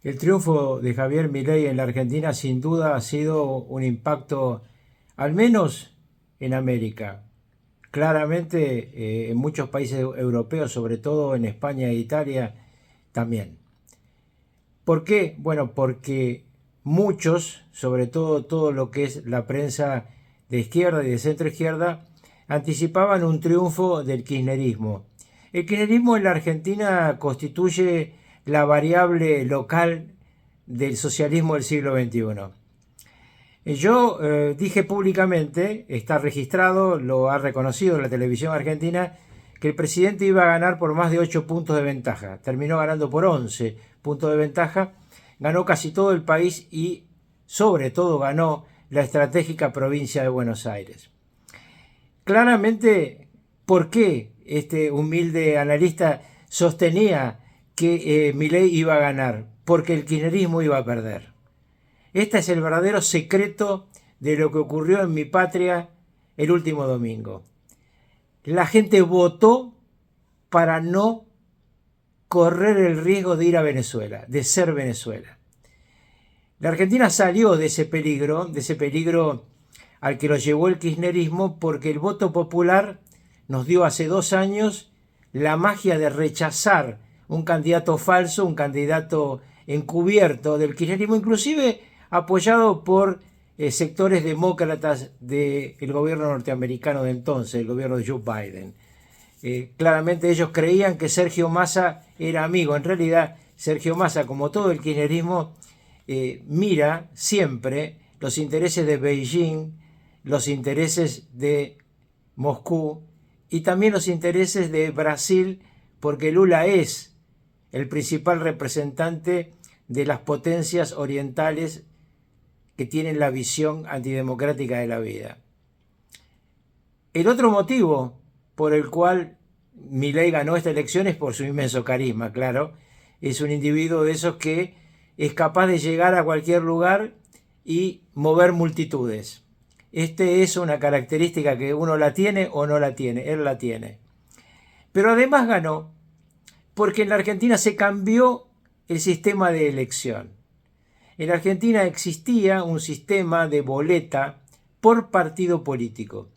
El triunfo de Javier Milei en la Argentina sin duda ha sido un impacto, al menos en América. Claramente en muchos países europeos, sobre todo en España e Italia, también. ¿Por qué? Bueno, porque muchos, sobre todo lo que es la prensa de izquierda y de centro izquierda, anticipaban un triunfo del kirchnerismo. El kirchnerismo en la Argentina constituye la variable local del socialismo del siglo XXI. Yo dije públicamente, está registrado, lo ha reconocido la televisión argentina, que el presidente iba a ganar por más de 8 puntos de ventaja. Terminó ganando por 11 puntos de ventaja, ganó casi todo el país y sobre todo ganó la estratégica provincia de Buenos Aires. Claramente, ¿por qué este humilde analista sostenía que Milei iba a ganar? Porque el kirchnerismo iba a perder. Este es el verdadero secreto de lo que ocurrió en mi patria el último domingo. La gente votó para no correr el riesgo de ir a Venezuela, de ser Venezuela. La Argentina salió de ese peligro al que lo llevó el kirchnerismo, porque el voto popular nos dio hace 2 años la magia de rechazar un candidato falso, un candidato encubierto del kirchnerismo, inclusive apoyado por sectores demócratas del gobierno norteamericano de entonces, el gobierno de Joe Biden. Claramente ellos creían que Sergio Massa era amigo. En realidad, Sergio Massa, como todo el kirchnerismo, mira siempre los intereses de Beijing, los intereses de Moscú y también los intereses de Brasil, porque Lula es el principal representante de las potencias orientales que tienen la visión antidemocrática de la vida. El otro motivo por el cual Milei ganó esta elección es por su inmenso carisma, claro. Es un individuo de esos que es capaz de llegar a cualquier lugar y mover multitudes. Este es una característica que uno la tiene o no la tiene, él la tiene. Pero además ganó porque en la Argentina se cambió el sistema de elección. En la Argentina existía un sistema de boleta por partido político.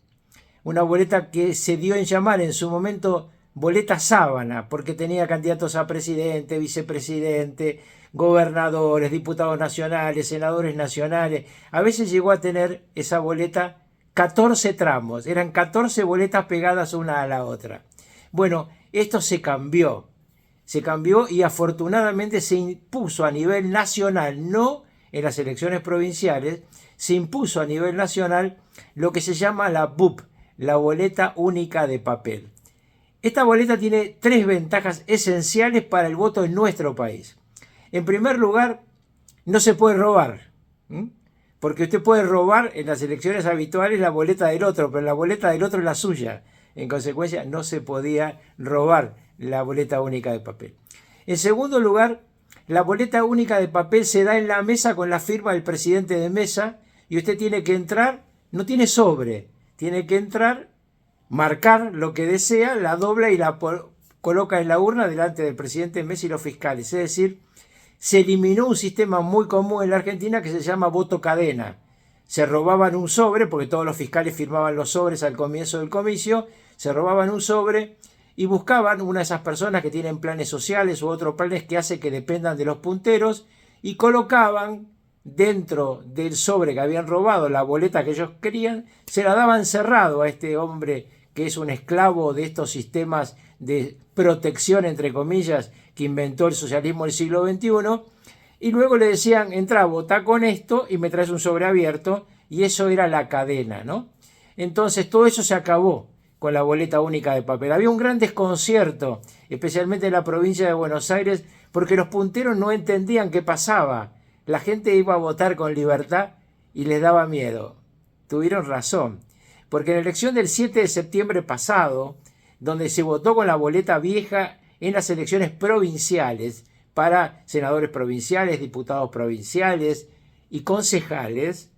Una boleta que se dio en llamar en su momento boleta sábana, porque tenía candidatos a presidente, vicepresidente, gobernadores, diputados nacionales, senadores nacionales. A veces llegó a tener esa boleta 14 tramos, eran 14 boletas pegadas una a la otra. Bueno, esto se cambió y afortunadamente se impuso a nivel nacional, no en las elecciones provinciales, se impuso a nivel nacional lo que se llama la BUP, la boleta única de papel. Esta boleta tiene 3 ventajas esenciales para el voto en nuestro país. En primer lugar, no se puede robar, porque usted puede robar en las elecciones habituales la boleta del otro, pero la boleta del otro es la suya. En consecuencia, no se podía robar la boleta única de papel. En segundo lugar, la boleta única de papel se da en la mesa con la firma del presidente de mesa y usted tiene que entrar, no tiene sobre, tiene que entrar, marcar lo que desea, la dobla y la coloca en la urna delante del presidente de mesa y los fiscales. Es decir, se eliminó un sistema muy común en la Argentina que se llama voto cadena. Se robaban un sobre, porque todos los fiscales firmaban los sobres al comienzo del comicio, se robaban un sobre y buscaban una de esas personas que tienen planes sociales u otros planes que hace que dependan de los punteros y colocaban dentro del sobre que habían robado la boleta que ellos querían, se la daban cerrado a este hombre que es un esclavo de estos sistemas de protección, entre comillas, que inventó el socialismo del siglo XXI, y luego le decían, entra, votá con esto y me traes un sobre abierto, y eso era la cadena, ¿no? Entonces todo eso se acabó con la boleta única de papel. Había un gran desconcierto, especialmente en la provincia de Buenos Aires, porque los punteros no entendían qué pasaba. La gente iba a votar con libertad y les daba miedo. Tuvieron razón, porque en la elección del 7 de septiembre pasado, donde se votó con la boleta vieja en las elecciones provinciales para senadores provinciales, diputados provinciales y concejales,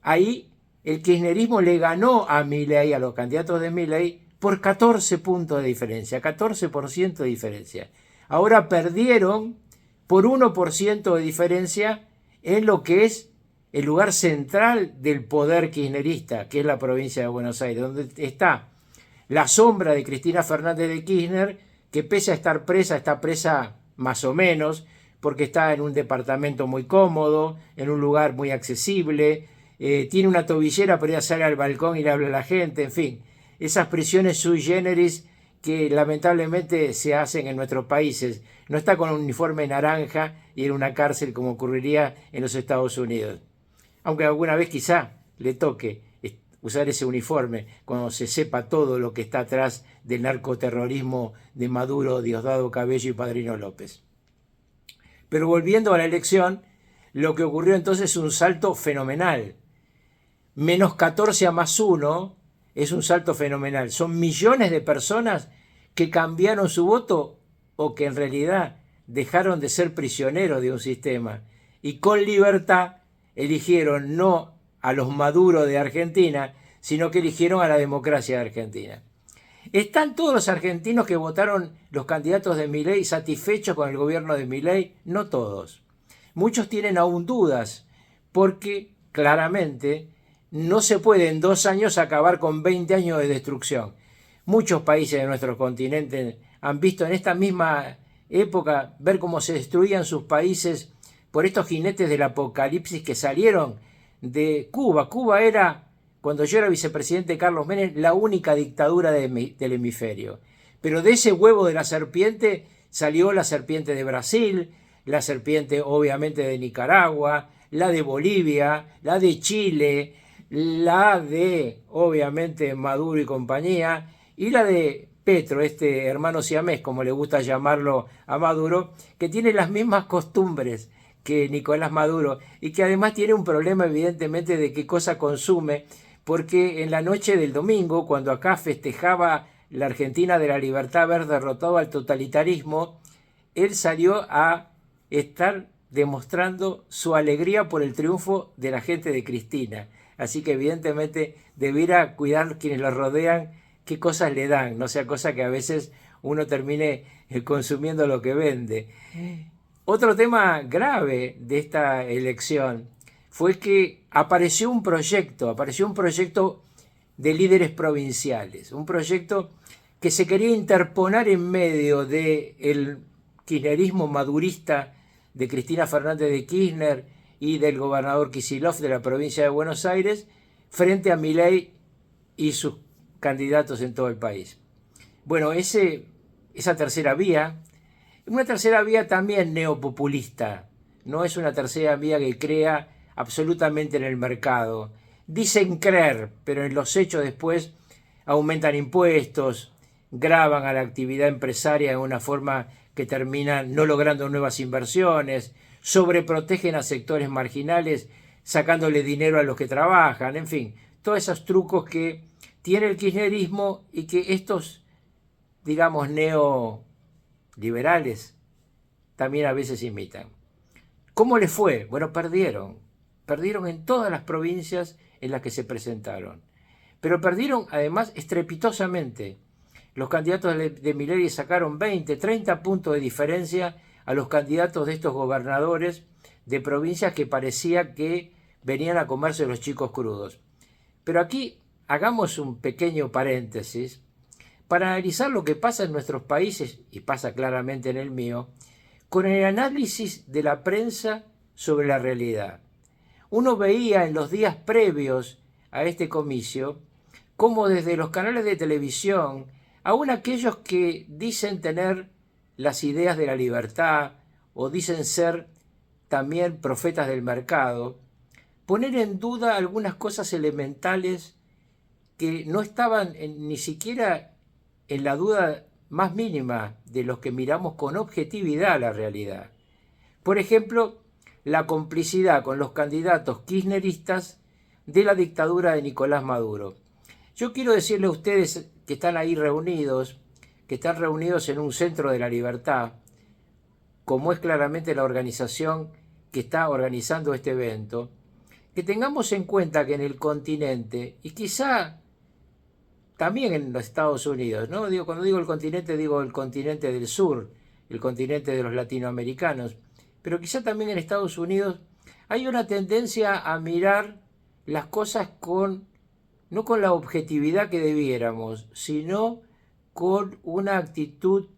ahí el kirchnerismo le ganó a Milei, a los candidatos de Milei, por 14 puntos de diferencia, 14% de diferencia. Ahora perdieron por 1% de diferencia en lo que es el lugar central del poder kirchnerista, que es la provincia de Buenos Aires, donde está la sombra de Cristina Fernández de Kirchner, que pese a estar presa, está presa más o menos, porque está en un departamento muy cómodo, en un lugar muy accesible, tiene una tobillera, pero ella sale al balcón y le habla a la gente, en fin, esas prisiones sui generis que lamentablemente se hacen en nuestros países. No está con un uniforme naranja y en una cárcel como ocurriría en los Estados Unidos. Aunque alguna vez quizá le toque usar ese uniforme cuando se sepa todo lo que está atrás del narcoterrorismo de Maduro, Diosdado Cabello y Padrino López. Pero volviendo a la elección, lo que ocurrió entonces es un salto fenomenal. Menos 14 a más 1 es un salto fenomenal. Son millones de personas que cambiaron su voto o que en realidad dejaron de ser prisioneros de un sistema y con libertad eligieron no a los Maduro de Argentina, sino que eligieron a la democracia de Argentina. ¿Están todos los argentinos que votaron los candidatos de Milei satisfechos con el gobierno de Milei? No todos. Muchos tienen aún dudas, porque claramente no se puede en 2 años acabar con 20 años de destrucción. Muchos países de nuestro continente han visto en esta misma época ver cómo se destruían sus países por estos jinetes del apocalipsis que salieron de Cuba. Cuba era, cuando yo era vicepresidente Carlos Menem, la única dictadura del hemisferio. Pero de ese huevo de la serpiente salió la serpiente de Brasil, la serpiente obviamente de Nicaragua, la de Bolivia, la de Chile, la de obviamente Maduro y compañía, y la de Petro, este hermano siamés, como le gusta llamarlo a Maduro, que tiene las mismas costumbres que Nicolás Maduro y que además tiene un problema evidentemente de qué cosa consume, porque en la noche del domingo, cuando acá festejaba la Argentina de la libertad haber derrotado al totalitarismo, él salió a estar demostrando su alegría por el triunfo de la gente de Cristina. Así que evidentemente debiera cuidar quienes lo rodean qué cosas le dan, no sea cosa que a veces uno termine consumiendo lo que vende. Otro tema grave de esta elección fue que apareció un proyecto de líderes provinciales, un proyecto que se quería interponer en medio del kirchnerismo madurista de Cristina Fernández de Kirchner y del gobernador Kicillof de la provincia de Buenos Aires frente a Milei y sus candidatos en todo el país. Bueno, esa tercera vía, una tercera vía también neopopulista, no es una tercera vía que crea absolutamente en el mercado. Dicen creer, pero en los hechos después aumentan impuestos, gravan a la actividad empresaria de una forma que termina no logrando nuevas inversiones, sobreprotegen a sectores marginales sacándole dinero a los que trabajan, en fin, todos esos trucos que tiene el kirchnerismo y que estos, digamos, neoliberales también a veces imitan. ¿Cómo les fue? Bueno, perdieron en todas las provincias en las que se presentaron, pero perdieron además estrepitosamente. Los candidatos de Milei sacaron 20, 30 puntos de diferencia a los candidatos de estos gobernadores de provincias que parecía que venían a comerse los chicos crudos. Pero aquí hagamos un pequeño paréntesis para analizar lo que pasa en nuestros países, y pasa claramente en el mío, con el análisis de la prensa sobre la realidad. Uno veía en los días previos a este comicio cómo desde los canales de televisión, aún aquellos que dicen tener las ideas de la libertad o dicen ser también profetas del mercado, poner en duda algunas cosas elementales que no estaban ni siquiera en la duda más mínima de los que miramos con objetividad la realidad. Por ejemplo, la complicidad con los candidatos kirchneristas de la dictadura de Nicolás Maduro. Yo quiero decirle a ustedes que están ahí reunidos, que están reunidos en un centro de la libertad, como es claramente la organización que está organizando este evento, que tengamos en cuenta que en el continente, y quizá también en los Estados Unidos, ¿no? Cuando digo el continente del sur, el continente de los latinoamericanos, pero quizá también en Estados Unidos, hay una tendencia a mirar las cosas no con la objetividad que debiéramos, sino con una actitud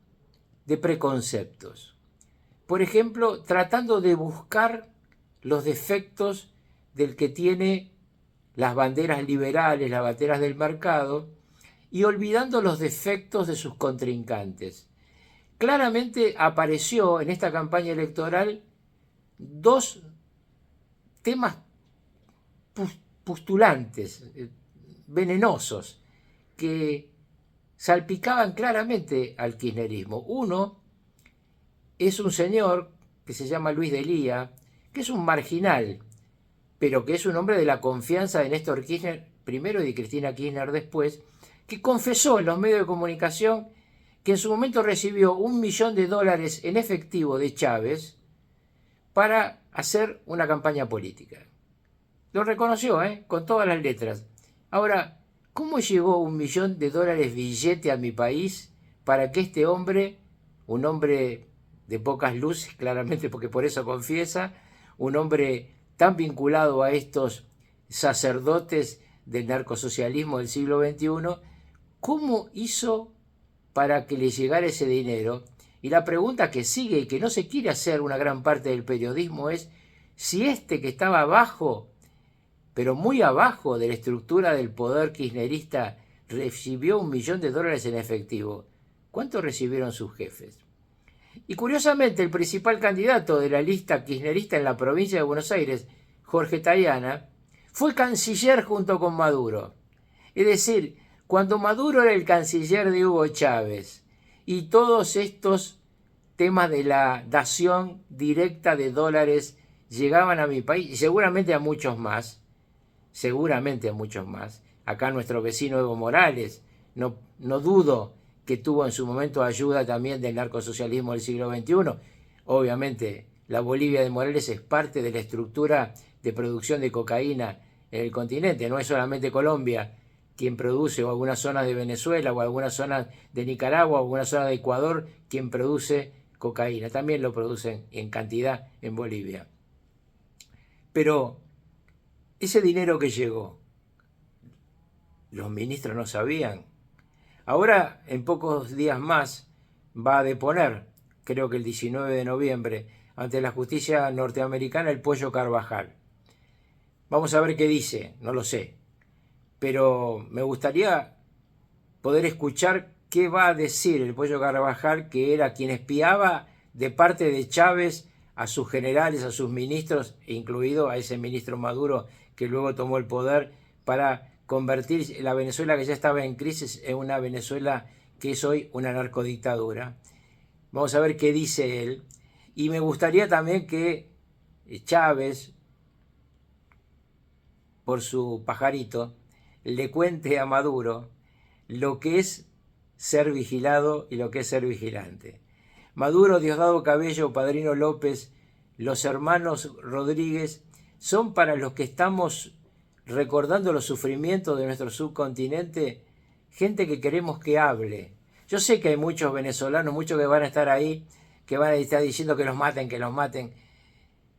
de preconceptos. Por ejemplo, tratando de buscar los defectos del que tiene las banderas liberales, las banderas del mercado, y olvidando los defectos de sus contrincantes. Claramente apareció en esta campaña electoral dos temas postulantes, venenosos, que salpicaban claramente al kirchnerismo. Uno es un señor que se llama Luis de Lía, que es un marginal, pero que es un hombre de la confianza de Néstor Kirchner primero y de Cristina Kirchner después, que confesó en los medios de comunicación que en su momento recibió $1 millón en efectivo de Chávez para hacer una campaña política. Lo reconoció, con todas las letras. Ahora, ¿cómo llegó $1 millón billete a mi país para que este hombre, un hombre de pocas luces, claramente porque por eso confiesa, un hombre tan vinculado a estos sacerdotes del narcosocialismo del siglo XXI, ¿cómo hizo para que le llegara ese dinero? Y la pregunta que sigue y que no se quiere hacer una gran parte del periodismo es si este que estaba abajo, pero muy abajo de la estructura del poder kirchnerista, recibió $1 millón en efectivo, ¿cuánto recibieron sus jefes? Y curiosamente el principal candidato de la lista kirchnerista en la provincia de Buenos Aires, Jorge Tayana, fue canciller junto con Maduro. Es decir, cuando Maduro era el canciller de Hugo Chávez y todos estos temas de la dación directa de dólares llegaban a mi país y seguramente a muchos más, acá nuestro vecino Evo Morales, no dudo que tuvo en su momento ayuda también del narcosocialismo del siglo XXI. Obviamente, la Bolivia de Morales es parte de la estructura de producción de cocaína en el continente. No es solamente Colombia quien produce, o algunas zonas de Venezuela, o algunas zonas de Nicaragua, o algunas zonas de Ecuador, quien produce cocaína. También lo producen en cantidad en Bolivia. Pero ese dinero que llegó, los ministros no sabían. Ahora, en pocos días más, va a deponer, creo que el 19 de noviembre, ante la justicia norteamericana el Pollo Carvajal. Vamos a ver qué dice, no lo sé. Pero me gustaría poder escuchar qué va a decir el Pollo Carvajal, que era quien espiaba de parte de Chávez a sus generales, a sus ministros, incluido a ese ministro Maduro que luego tomó el poder para convertir la Venezuela que ya estaba en crisis en una Venezuela que es hoy una narcodictadura. Vamos a ver qué dice él. Y me gustaría también que Chávez, por su pajarito, le cuente a Maduro lo que es ser vigilado y lo que es ser vigilante. Maduro, Diosdado Cabello, Padrino López, los hermanos Rodríguez, son para los que estamos recordando los sufrimientos de nuestro subcontinente, gente que queremos que hable. Yo sé que hay muchos venezolanos, muchos que van a estar ahí, que van a estar diciendo que los maten, que los maten.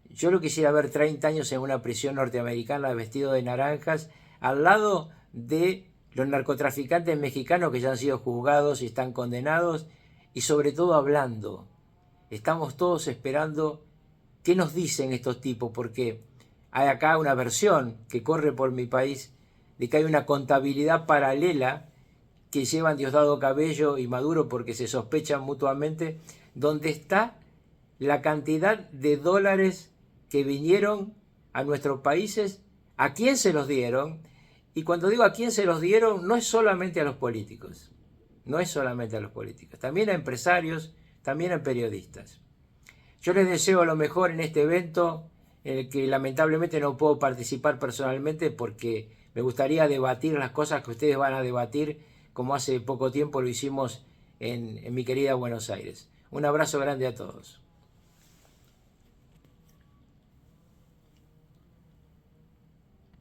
Yo lo quisiera ver 30 años en una prisión norteamericana vestido de naranjas, al lado de los narcotraficantes mexicanos que ya han sido juzgados y están condenados, y sobre todo hablando. Estamos todos esperando qué nos dicen estos tipos, porque hay acá una versión que corre por mi país de que hay una contabilidad paralela que llevan Diosdado Cabello y Maduro porque se sospechan mutuamente, donde está la cantidad de dólares que vinieron a nuestros países, a quién se los dieron, y cuando digo a quién se los dieron, no es solamente a los políticos, también a empresarios, también a periodistas. Yo les deseo lo mejor en este evento, en el que lamentablemente no puedo participar personalmente porque me gustaría debatir las cosas que ustedes van a debatir, como hace poco tiempo lo hicimos en mi querida Buenos Aires. Un abrazo grande a todos.